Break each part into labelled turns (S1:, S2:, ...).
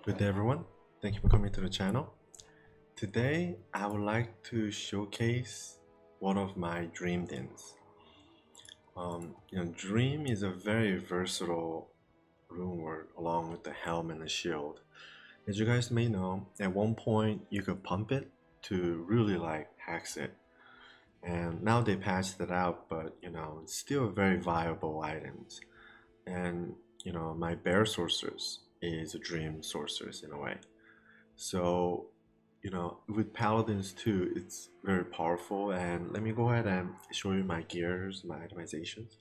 S1: Good day everyone, thank you for coming to the channel. Today I would like to showcase one of my Dreamdins. Dream is a very versatile rune word along with the helm and the shield. As you guys may know, at one point you could pump it to really hex it. And now they patched it out, but it's still a very viable items. And my bear sorceress is a dream sorceress in a way. So with paladins too, it's very powerful. And let me go ahead and show you my gears, my itemizations.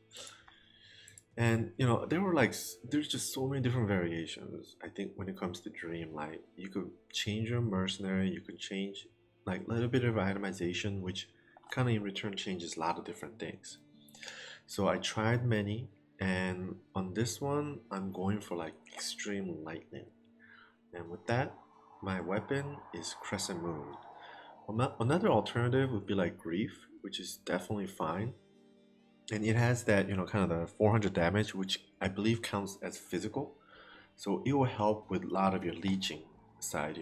S1: And there's just so many different variations. I think when it comes to dream, like you could change your mercenary, you could change like a little bit of itemization, which kind of in return changes a lot of different things. So I tried many, and on this one I'm going for like extreme lightning, and with that my weapon is crescent moon. Another alternative would be like grief, which is definitely fine, and it has that kind of the 400 damage, which I believe counts as physical, so it will help with a lot of your leeching side.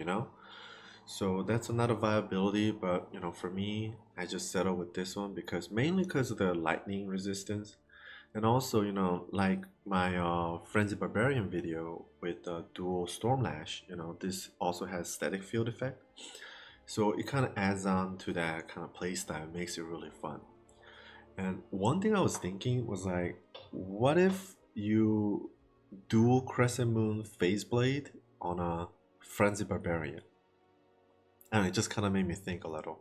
S1: So that's another viability, but for me I just settle with this one because mainly because of the lightning resistance. And also, like my Frenzy Barbarian video with dual Stormlash, this also has static field effect. So it kind of adds on to that kind of playstyle, makes it really fun. And one thing I was thinking was like, what if you dual Crescent Moon Phase Blade on a Frenzy Barbarian? And it just kind of made me think a little.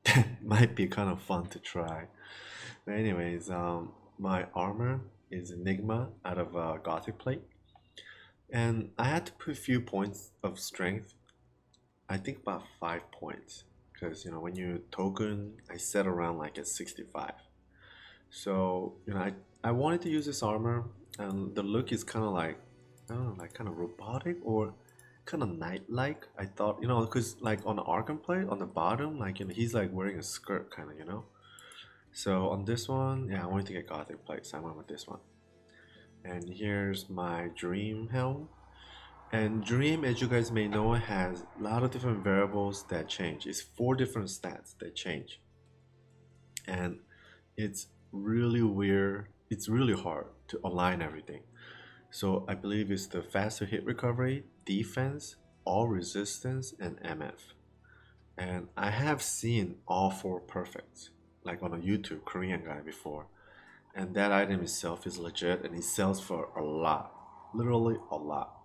S1: That might be kind of fun to try. But anyways, my armor is Enigma out of Gothic plate, and I had to put a few points of strength. I think about 5 points because when you token, I set around like at 65. So I wanted to use this armor, and the look is kind of like, I don't know, like kind of robotic or kind of knight-like. I thought because like on the Arkham plate on the bottom, like he's like wearing a skirt kind of. So on this one, yeah, I wanted to get Gothic plate, so I went with this one. And here's my Dream Helm. And Dream, as you guys may know, has a lot of different variables that change. It's 4 different stats that change. And it's really weird. It's really hard to align everything. So I believe it's the faster hit recovery, defense, all resistance, and MF. And I have seen all 4 perfects, like on a YouTube Korean guy before, and that item itself is legit and it sells for a lot, literally a lot,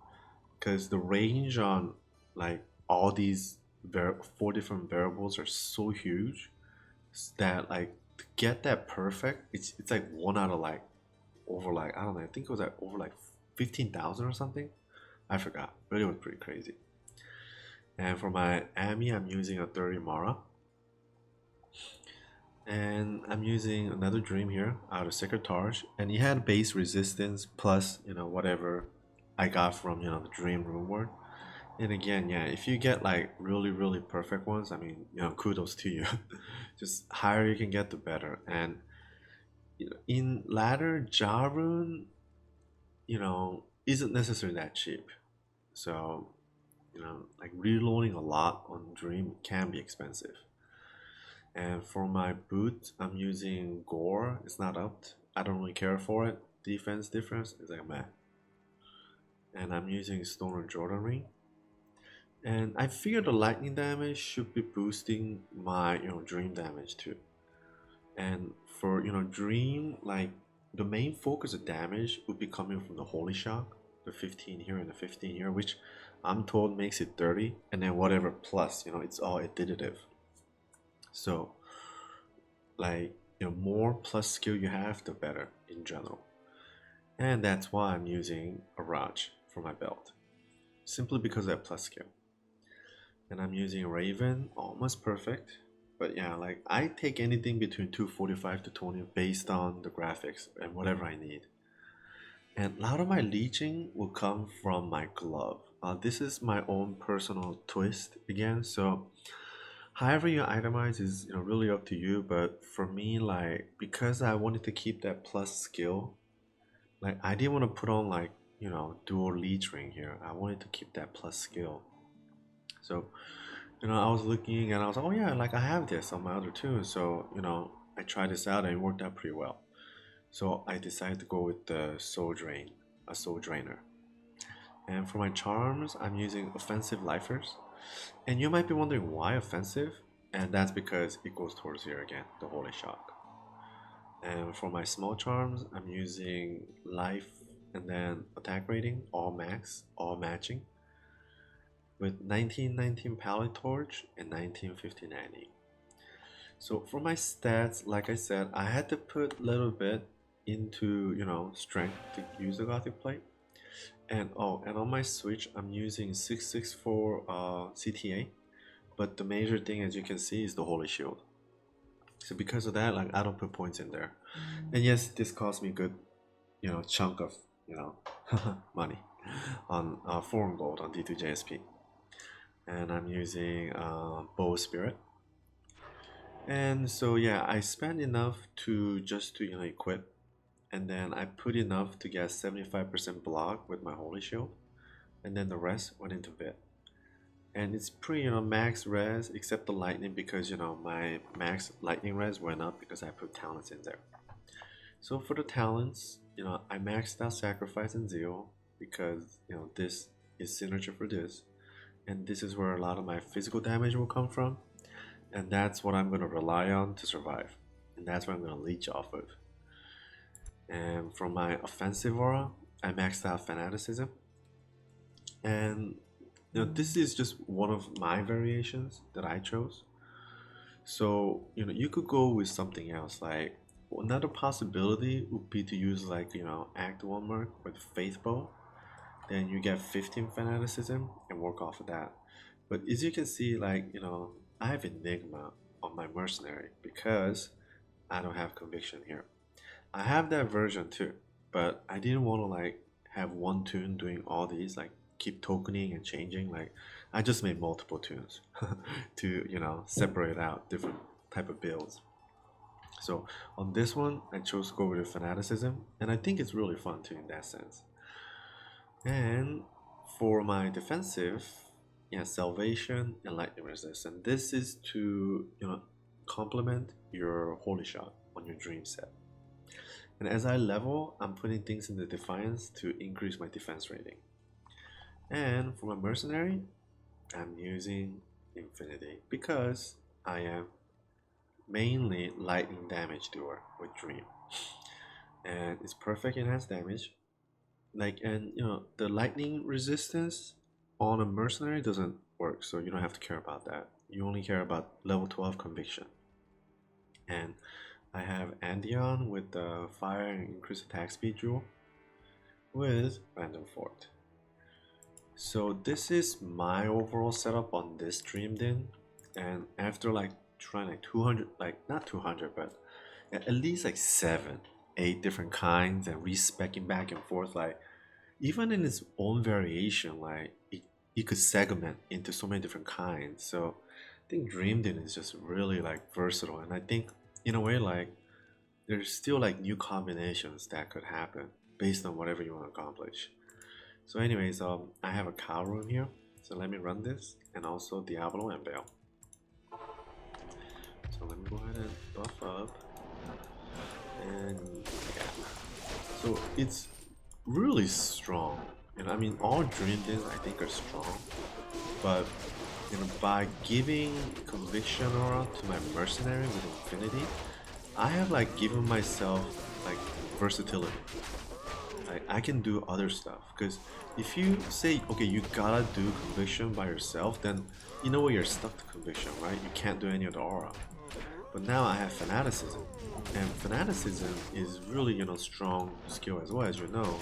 S1: because the range on like all these 4 different variables are so huge that like to get that perfect, it's like one out of like over like I don't know, I think it was like over like 15,000 or something. I forgot, but it was pretty crazy. And for my Ami, I'm using a 30 Mara. And I'm using another dream here out of Secretarch, and he had base resistance plus whatever I got from the dream room word. And again, yeah, if you get like really perfect ones, I mean kudos to you. Just higher you can get, the better. And in ladder, Jarun isn't necessarily that cheap, so like reloading a lot on dream can be expensive. And for my boot, I'm using Gore. It's not up. I don't really care for it. Defense difference is like meh. And I'm using Stoner Jordan Ring. And I figure the lightning damage should be boosting my dream damage too. And for dream, like the main focus of damage would be coming from the Holy Shock, the 15 here and the 15 here, which I'm told makes it 30, and then whatever plus, it's all additive. So like more plus skill you have, the better in general. And that's why I'm using a Raj for my belt, simply because I have plus skill. And I'm using Raven, almost perfect, but yeah, like I take anything between 245 to 20 based on the graphics and whatever I need. And a lot of my leeching will come from my glove. This is my own personal twist again, so however you itemize is really up to you, but for me, like because I wanted to keep that plus skill, like I didn't want to put on like you know, dual leech ring here. I wanted to keep that plus skill. So, you know, I was looking and I was like, oh yeah, like I have this on my other tunes. So, you know, I tried this out and it worked out pretty well. So I decided to go with the soul drain, a soul drainer. And for my charms, I'm using offensive lifers. And you might be wondering why offensive, and that's because it goes towards here again, the Holy Shock. And for my small charms, I'm using life and then attack rating, all max, all matching, with 1919 Paladin Torch and 1950 Nanny. So for my stats, like I said, I had to put a little bit into, you know, strength to use the Gothic Plate. And oh, and on my Switch, I'm using 664 CTA. But the major thing, as you can see, is the Holy Shield. So because of that, like I don't put points in there. And yes, this cost me a good, you know, chunk of, you know, money on foreign gold on D2JSP. And I'm using Bow Spirit. And so yeah, I spent enough to just to, you know, equip, and then I put enough to get 75% block with my Holy Shield, and then the rest went into Bit. And it's pretty, you know, max res except the lightning, because you know my max lightning res went up because I put talents in there. So for the talents, you know, I maxed out sacrifice and zeal because you know this is signature for this, and this is where a lot of my physical damage will come from, and that's what I'm going to rely on to survive, and that's what I'm going to leech off of. And for my offensive aura, I maxed out Fanaticism, and you know, this is just one of my variations that I chose. So, you know, you could go with something else. Like another possibility would be to use like, you know, Act 1 Merc with Faith Bow. Then you get 15 Fanaticism and work off of that. But as you can see, like, you know, I have Enigma on my Mercenary because I don't have Conviction here. I have that version too, but I didn't want to like have one tune doing all these, like keep tokening and changing. Like I just made multiple tunes to, you know, separate out different type of builds. So on this one, I chose to go with Fanaticism, and I think it's really fun too in that sense. And for my defensive, yeah, Salvation and Lightning Resist, and this is to, you know, complement your Holy Shot on your Dream set. And as I level, I'm putting things into Defiance to increase my defense rating. And for my Mercenary, I'm using Infinity because I am mainly lightning damage doer with Dream. And it's perfect enhanced damage. Like, and you know, the lightning resistance on a Mercenary doesn't work, so you don't have to care about that. You only care about level 12 Conviction. And I have Andeon with the fire and increased attack speed jewel with random fort. So this is my overall setup on this Dreamdin, and after like trying like 200, like not 200, but at least like 7, 8 different kinds and respecking back and forth, like even in its own variation, like it could segment into so many different kinds. So I think Dreamdin is just really like versatile, and I think in a way like there's still like new combinations that could happen based on whatever you want to accomplish. So anyways, I have a cow room here, so let me run this, and also Diablo and Veil. So let me go ahead and buff up, and yeah. So it's really strong, and I mean all Dreamdins I think are strong, but you know, by giving Conviction Aura to my Mercenary with Infinity, I have like given myself like versatility. I can do other stuff, because if you say okay you gotta do Conviction by yourself, then you know you're stuck to Conviction, right? You can't do any of the aura. But now I have Fanaticism, and Fanaticism is really, you know, strong skill as well, as you know.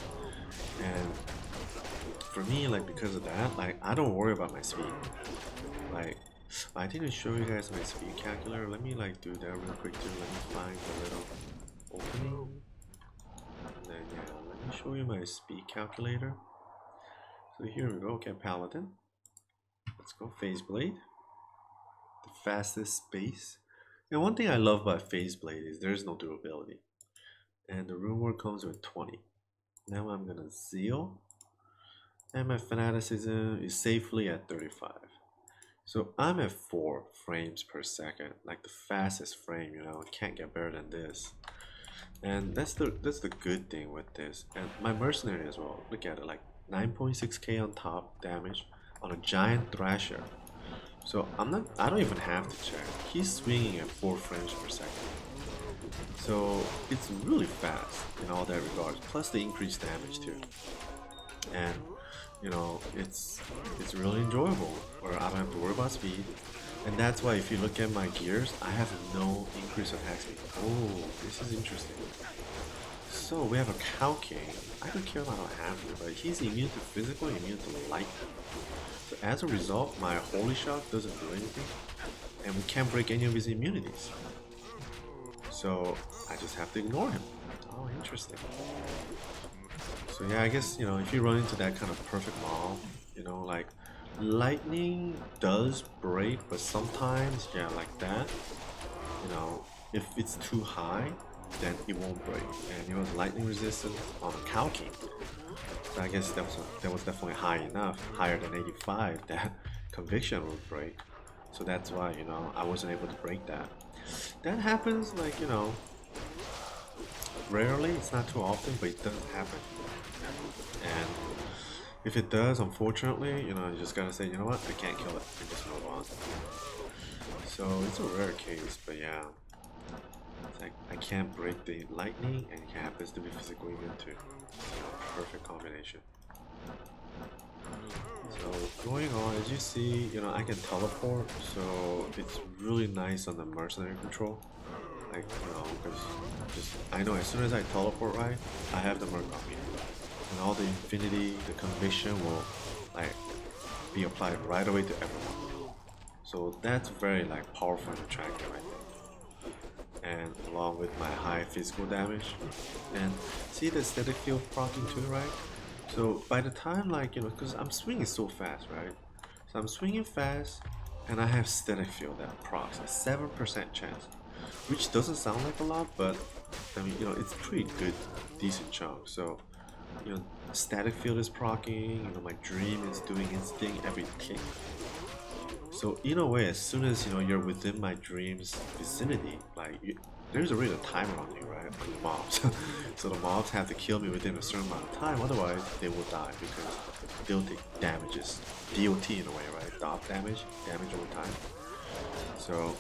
S1: And for me, like because of that, like I don't worry about my speed. Like I didn't show you guys my speed calculator. Let me like do that real quick too. Let me find the little opening. And then yeah, let me show you my speed calculator. So here we go. Okay, Paladin. Let's go Phase Blade. The fastest space. And one thing I love about Phase Blade is there's no durability. And the rune word comes with 20. Now I'm gonna zeal, and my fanaticism is safely at 35. So I'm at 4 frames per second, like the fastest frame, you know, it can't get better than this. And that's the good thing with this. And my mercenary as well, look at it, like 9.6k on top damage on a giant thrasher. So I don't even have to check. He's swinging at 4 frames per second. So it's really fast in all that regards, plus the increased damage too. And you know, it's really enjoyable, where I don't have to worry about speed. And that's why if you look at my gears, I have no increase attack speed. Oh, this is interesting. So we have a Cow King. I don't care if I don't have to, but he's immune to physical, immune to lightning. So as a result, my Holy Shock doesn't do anything, and we can't break any of his immunities. So I just have to ignore him. Oh, interesting. So yeah, I guess, you know, if you run into that kind of perfect mob, you know, like lightning does break, but sometimes, yeah, like that, you know, if it's too high, then it won't break. And it was lightning resistance on a Cow King. So I guess that was definitely high enough, higher than 85, that conviction would break. So that's why, you know, I wasn't able to break that. That happens, like, you know, rarely. It's not too often, but it does happen. And if it does, unfortunately, you know, you just gotta say, you know what, I can't kill it, and just move on. So it's a rare case, but yeah. It's like, I can't break the lightning, and it happens to be physically immune too. So, perfect combination. So, going on, as you see, you know, I can teleport, so it's really nice on the mercenary control. Like, you know, because just, I know as soon as I teleport right, I have the Merc on me. And all the infinity, the conviction will, like, be applied right away to everyone. So that's very, like, powerful and attractive, I think. And along with my high physical damage. And see the static field proccing too, right? So by the time, like, you know, because I'm swinging so fast, right? So I'm swinging fast, and I have static field that procs, a 7% chance. Which doesn't sound like a lot, but I mean, you know, it's pretty good, decent chunk. So, you know, static field is proccing, you know, my dream is doing its thing every tick. So in a way, as soon as, you know, you're within my dream's vicinity, like, there's already a timer on you, right? On the mobs. So the mobs have to kill me within a certain amount of time, otherwise they will die because they'll take damages. DOT in a way, right? Dot damage over time. So,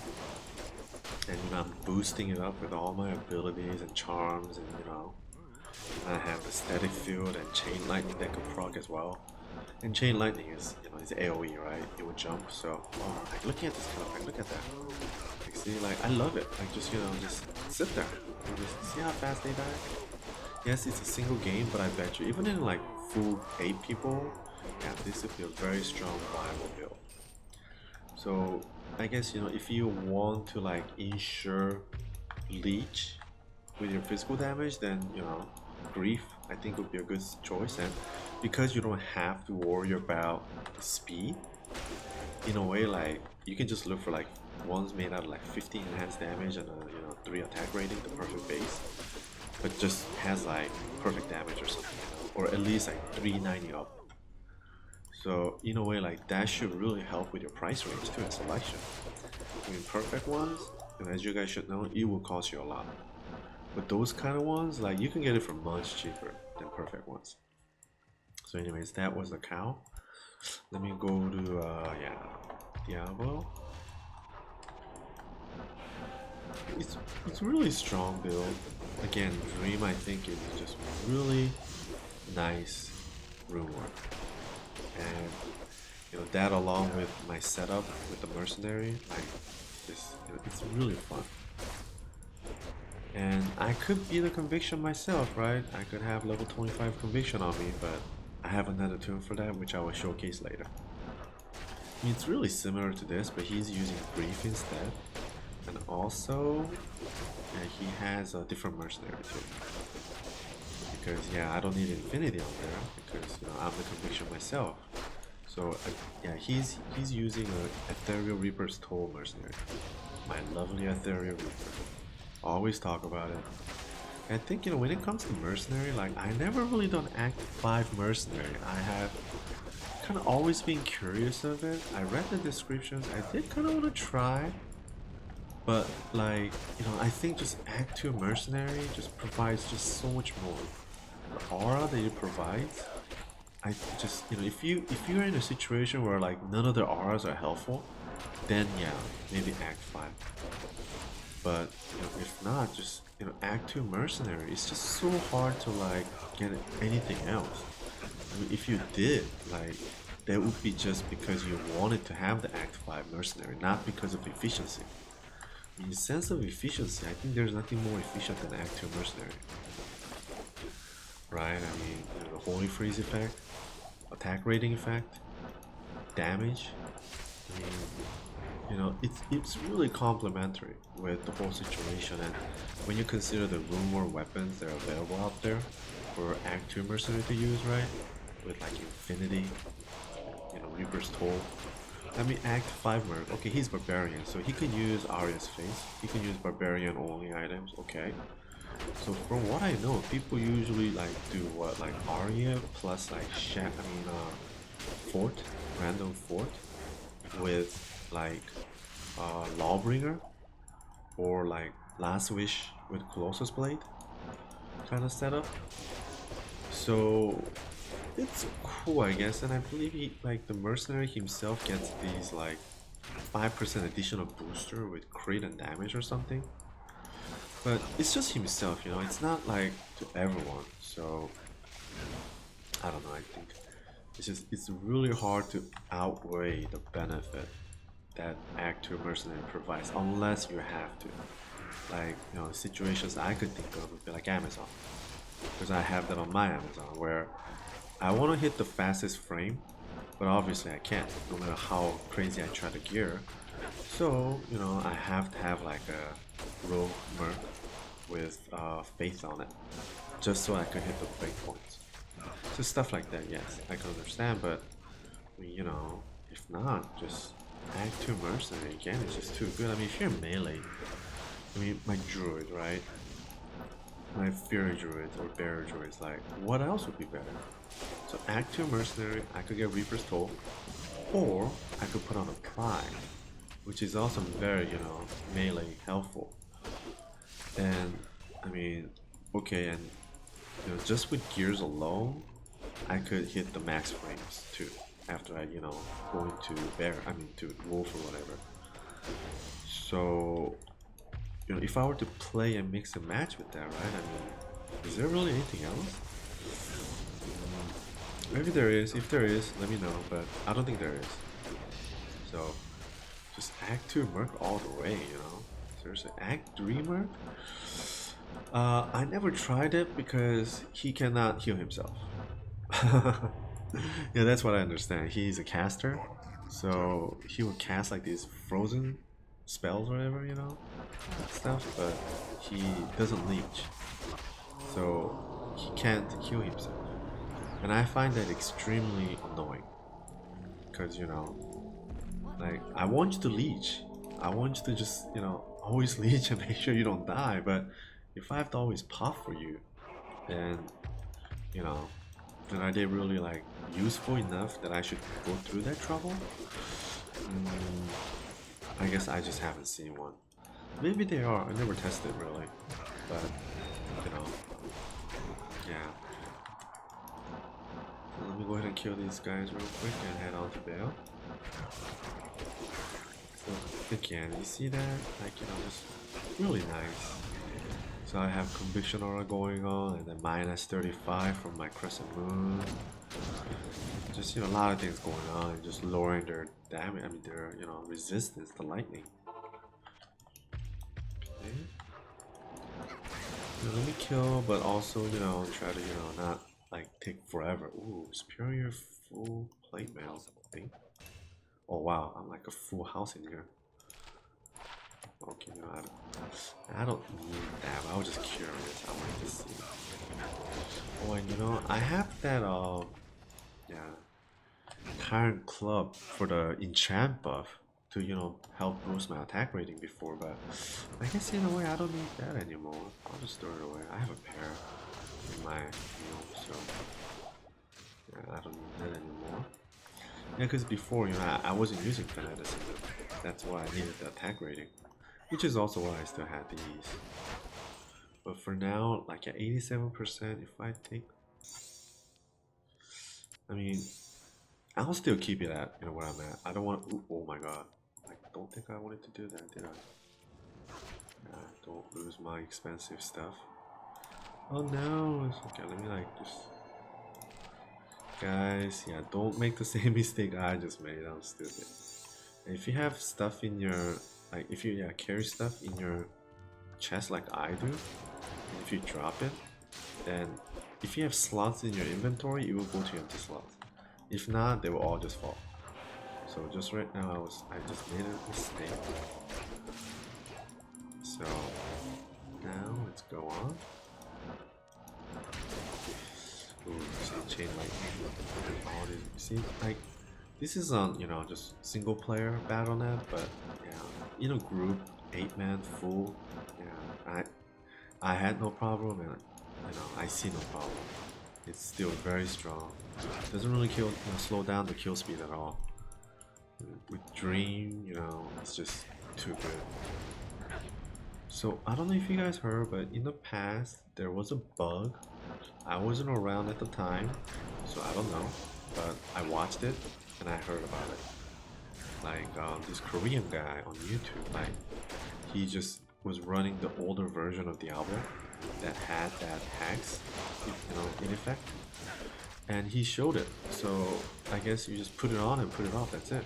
S1: and you know, I'm boosting it up with all my abilities and charms, and you know, I have the static field and chain lightning that can proc as well. And chain lightning is, you know, it's AoE, right? It would jump. So, oh, like looking at this kind of, like, look at that. Like, see, like, I love it. Like, just, you know, just sit there and just see how fast they die. Yes, it's a single game, but I bet you, even in like full 8 people, yeah, this would be a very strong, viable build. So, I guess, you know, if you want to like ensure leech with your physical damage, then, you know, grief I think would be a good choice. And because you don't have to worry about speed, in a way, like, you can just look for like ones made out of like 50 enhanced damage and a, you know, 3 attack rating, the perfect base, but just has like perfect damage or something, you know, or at least like 390 up. So in a way, like, that should really help with your price range too and selection. I mean, perfect ones, and as you guys should know, it will cost you a lot. But those kind of ones, like, you can get it for much cheaper than perfect ones. So anyways, that was the cow. Let me go to, yeah, Diablo. It's really strong build. Again, Dream I think is just really nice rune work. And you know, that along with my setup with the Mercenary, like, this, you know, it's really fun. And I could be the conviction myself, right? I could have level 25 conviction on me, but I have another tune for that, which I will showcase later. I mean, it's really similar to this, but he's using grief instead. And also, yeah, he has a different mercenary too. Because, yeah, I don't need infinity on there, because, you know, I'm the conviction myself. So, yeah, he's using a Ethereal Reaper's Toll mercenary. My lovely Ethereal Reaper. Always talk about it. I think, you know, when it comes to Mercenary, like, I never really done Act 5 Mercenary. I have kind of always been curious of it. I read the descriptions, I did kind of want to try, but like, you know, I think just Act 2 Mercenary just provides just so much more. The aura that it provides, I just, you know, if you're in a situation where like none of the auras are helpful, then yeah, maybe Act 5. But you know, if not, just, you know, Act 2 Mercenary, it's just so hard to like get anything else. I mean, if you did, like, that would be just because you wanted to have the Act 5 Mercenary, not because of efficiency. In the sense of efficiency, I think there's nothing more efficient than Act 2 Mercenary. Right? I mean, you know, the Holy Freeze effect, attack rating effect, damage. I mean, you know, it's really complementary with the whole situation. And when you consider the rune war weapons that are available out there for Act 2 Mercenary to use, right? With like Infinity, you know, Reaper's Toll. I mean, Act 5 Merc, okay, he's Barbarian, so he can use Arya's Face. He can use Barbarian only items, okay. So from what I know, people usually like do what, like Arya plus like Fort, random Fort, with like Lawbringer, or like Last Wish with Colossus Blade kind of setup. So it's cool, I guess, and I believe he, like, the Mercenary himself gets these like 5% additional booster with crit and damage or something. But it's just himself, you know, it's not like to everyone. So I don't know, I think it's really hard to outweigh the benefit that Act 2 Mercenary provides unless you have to. Like, you know, situations I could think of would be like Amazon. Because I have that on my Amazon where I want to hit the fastest frame, but obviously I can't, no matter how crazy I try to gear. So, you know, I have to have like a rogue Merc with faith on it, just so I can hit the breakpoints. So stuff like that, yes, I can understand, but I mean, you know, if not, just Act 2 Mercenary again is just too good. I mean, if you're melee, I mean, my druid, right? My Fury Druid or Bearer Druid, like, what else would be better? So Act 2 Mercenary, I could get Reaper's Toll, or I could put on a Pride, which is also very, you know, melee helpful. And, I mean, okay, and, you know, just with gears alone, I could hit the max frames too, after I, you know, go into to Wolf or whatever. So, you know, if I were to play and mix and match with that, right? I mean, is there really anything else? Maybe there is. If there is, let me know. But I don't think there is. So, just Act 2 Merc all the way, you know? Seriously, Act 3 Merc? I never tried it because he cannot heal himself. Yeah, that's what I understand. He's a caster, so he will cast like these frozen spells or whatever, you know, stuff, but he doesn't leech, so he can't heal himself. And I find that extremely annoying, because, you know, like, I want you to leech. I want you to just, you know, always leech and make sure you don't die, but if I have to always puff for you, then, you know, then are they really like useful enough that I should go through that trouble? I guess I just haven't seen one. Maybe they are. I never tested really, but you know, yeah. So let me go ahead and kill these guys real quick and head on to Bale. So again, you see that? Like, you know, just really nice. So I have Conviction Aura going on, and then minus 35 from my Crescent Moon. Just, you know, a lot of things going on, and just lowering their damage, I mean their, you know, resistance to lightning. Okay. You know, let me kill, but also, you know, try to, you know, not like take forever. Ooh, superior full plate mail thing. Oh wow, I'm like a full house in here. Okay, no, I don't need that. I was just curious. I wanted to see. Oh, and you know, I have that yeah, Tyrant Club for the enchant buff to, you know, help boost my attack rating before, but I guess in a way I don't need that anymore. I'll just throw it away. I have a pair in my, you know, so yeah, I don't need that anymore. Yeah, because before, you know, I wasn't using Fanaticism. That's why I needed the attack rating, which is also why I still had these. But for now, like at 87%, if I take, I mean, I'll still keep it at, you know, where I'm at. I don't want, ooh, oh my god. I don't think I wanted to do that, did I? Don't lose my expensive stuff. Oh no, it's okay, let me like just... Guys, yeah, don't make the same mistake I just made, I'm stupid. And if you have stuff in your, like, if you carry stuff in your chest like I do, and if you drop it, then if you have slots in your inventory, it will go to empty slots. If not, they will all just fall. So just right now, I just made a mistake. So now let's go on. Ooh, see, chain lightning. All these, see, like this is on, you know, just single player BattleNet, but yeah, you know, group 8-man full. Yeah, I had no problem, and you know, I see no problem. It's still very strong. Doesn't really kill, you know, slow down the kill speed at all. With Dream, you know, it's just too good. So I don't know if you guys heard, but in the past there was a bug. I wasn't around at the time, so I don't know. But I watched it and I heard about it. Like this Korean guy on YouTube, like he just was running the older version of Diablo that had that hacks, you know, in effect, and he showed it. So I guess you just put it on and put it off. That's it.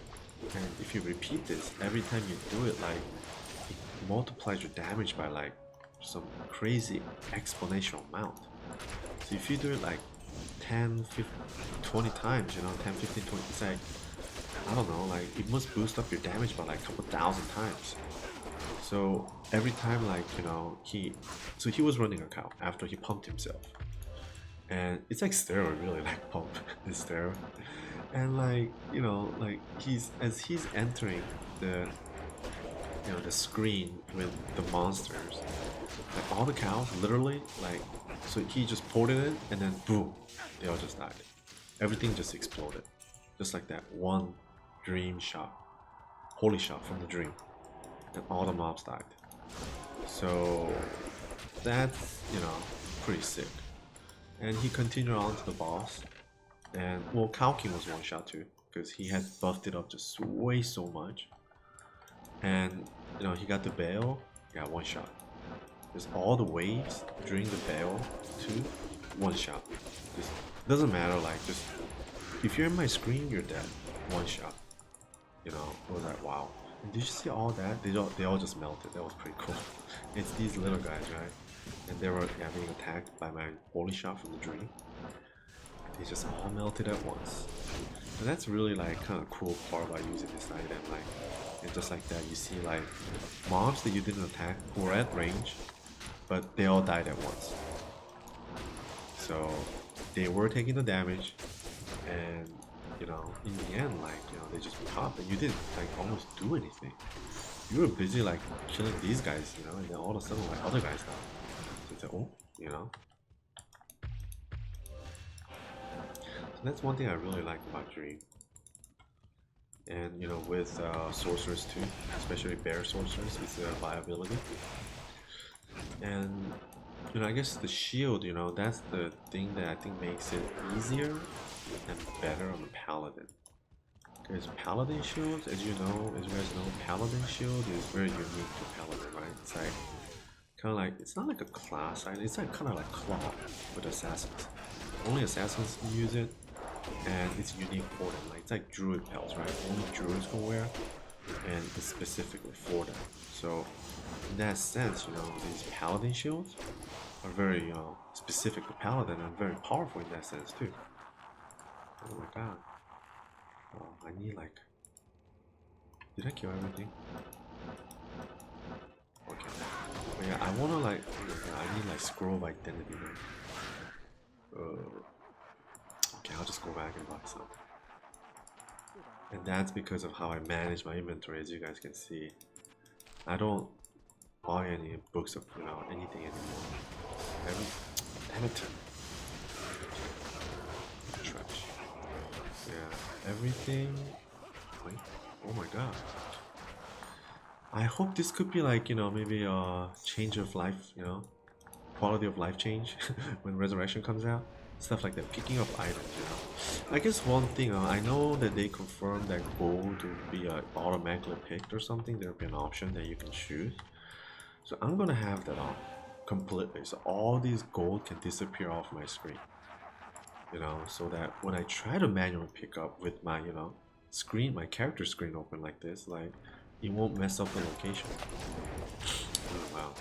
S1: And if you repeat this every time you do it, like it multiplies your damage by like some crazy exponential amount. So if you do it like 10, 15, 20 times, you know, 10, 15, 20, it's like, I don't know, like it must boost up your damage by like a couple thousand times. So every time, like, you know, he was running a cow after he pumped himself, and it's like steroid, really, like pump is steroid. And like, you know, like as he's entering the, you know, the screen with the monsters, like all the cows literally, like, so he just poured it in and then boom, they all just died. Everything just exploded, just like that one dream shot, holy shot from the dream, and all the mobs died. So that's, you know, pretty sick. And he continued on to the boss, and well, Cow King was one shot too, because he had buffed it up just way so much. And you know, he got the Bale, got one shot. Just all the waves during the Bale too, one shot. Just doesn't matter, like just if you're in my screen, you're dead. One shot. You know, it was like wow. And did you see all that? They all just melted. That was pretty cool. It's these little guys, right? And they were being attacked by my holy shot from the dream. They just all melted at once. And that's really like kind of cool part about using this item. Like, and just like that, you see like mobs that you didn't attack who were at range, but they all died at once. So they were taking the damage, and you know, in the end, like, you know, they just popped, and you didn't like almost do anything. You were busy like killing these guys, you know, and then all of a sudden like other guys died. So it's like, oh, you know. So that's one thing I really like about Dream. And you know, with sorcerers too, especially bear sorcerers, it's their viability. And you know, I guess the shield, you know, that's the thing that I think makes it easier and better on the Paladin. Because Paladin shields, as you know, as you guys know, Paladin shield is very unique to Paladin, right? It's like kind of like, it's not like a class item, it's like kind of like claw with assassins. Only assassins can use it, and it's unique for them. Like, it's like druid pelts, right? Only druids can wear, and it's specifically for them. So in that sense, you know, these Paladin shields are very, you know, specific to Paladin and very powerful in that sense too. Oh my god. Oh, I need like... Did I kill everything? Okay. But yeah, I wanna like... I need like scroll of identity, man. Okay, I'll just go back and buy some. And that's because of how I manage my inventory. As you guys can see, I don't buy any books of, you know, anything anymore. Damn it. Trash. Yeah, everything. Wait, oh my god. I hope this could be like, you know, maybe a change of life, you know, quality of life change when Resurrection comes out. Stuff like that, picking up items, you know. I guess one thing, I know that they confirmed that gold to be automatically picked or something. There'll be an option that you can choose. So I'm gonna have that on completely. So all these gold can disappear off my screen. You know, so that when I try to manually pick up with my, you know, screen, my character screen open like this, like, it won't mess up the location. Oh, wow.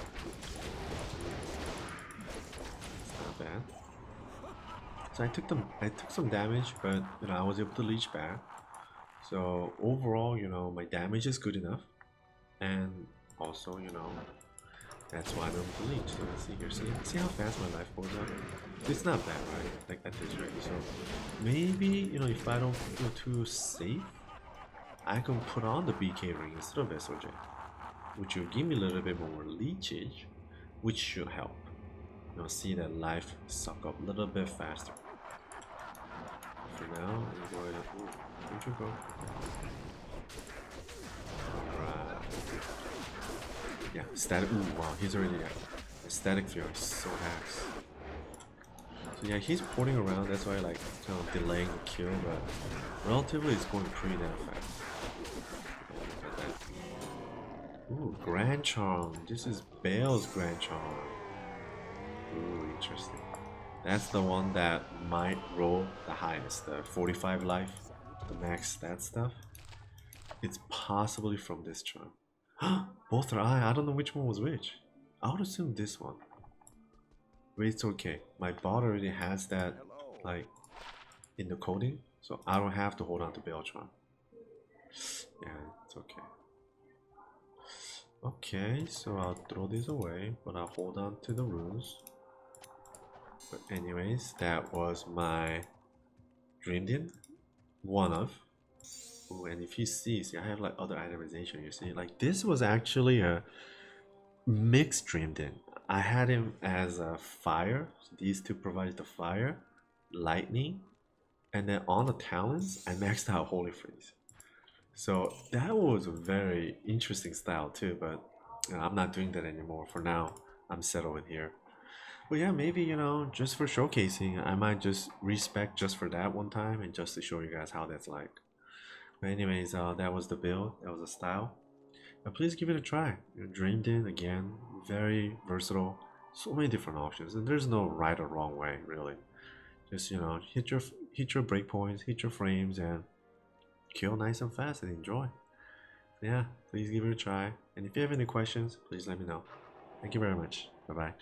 S1: It's not bad. So I took some damage, but you know, I was able to leech back. So overall, you know, my damage is good enough. And also, you know, that's why I'm able to leech. So let's see here. See how fast my life goes up? It's not bad, right? Like at this rate. So maybe, you know, if I don't feel too safe, I can put on the BK ring instead of SOJ, which will give me a little bit more leechage, which should help. You know, see that life suck up a little bit faster. For now, I'm going to... Ooh, where'd you go? Alright. Yeah, static... Ooh, wow, he's already there. Static Fury, so hacks. So yeah, he's porting around, that's why like kind of delaying the kill, but relatively it's going pretty damn fast. Look at that. Ooh, Grand Charm. This is Bale's Grand Charm. Ooh, interesting. That's the one that might roll the highest, the 45 life, the max stat stuff. It's possibly from this charm. Both are I don't know which one was which. I would assume this one. But it's okay. My bot already has that, like, in the coding, so I don't have to hold on to Beltron. Yeah, it's okay. Okay, so I'll throw these away, but I'll hold on to the runes. But anyways, that was my Dreamdin. One of. Ooh, and if you see, I have like other itemization, you see, like this was actually a mixed Dreamdin. I had him as a fire, so these two provided the fire, lightning, and then on the talents, I maxed out Holy Freeze. So that was a very interesting style too, but you know, I'm not doing that anymore. For now, I'm settled with here. But yeah, maybe, you know, just for showcasing, I might just respec just for that one time and just to show you guys how that's like. But anyways, that was the build, that was the style. And please give it a try. You know, Dreamdin, again, very versatile, so many different options, and there's no right or wrong way, really. Just, you know, hit your breakpoints, hit your frames, and kill nice and fast and enjoy. Yeah, please give it a try. And if you have any questions, please let me know. Thank you very much. Bye bye.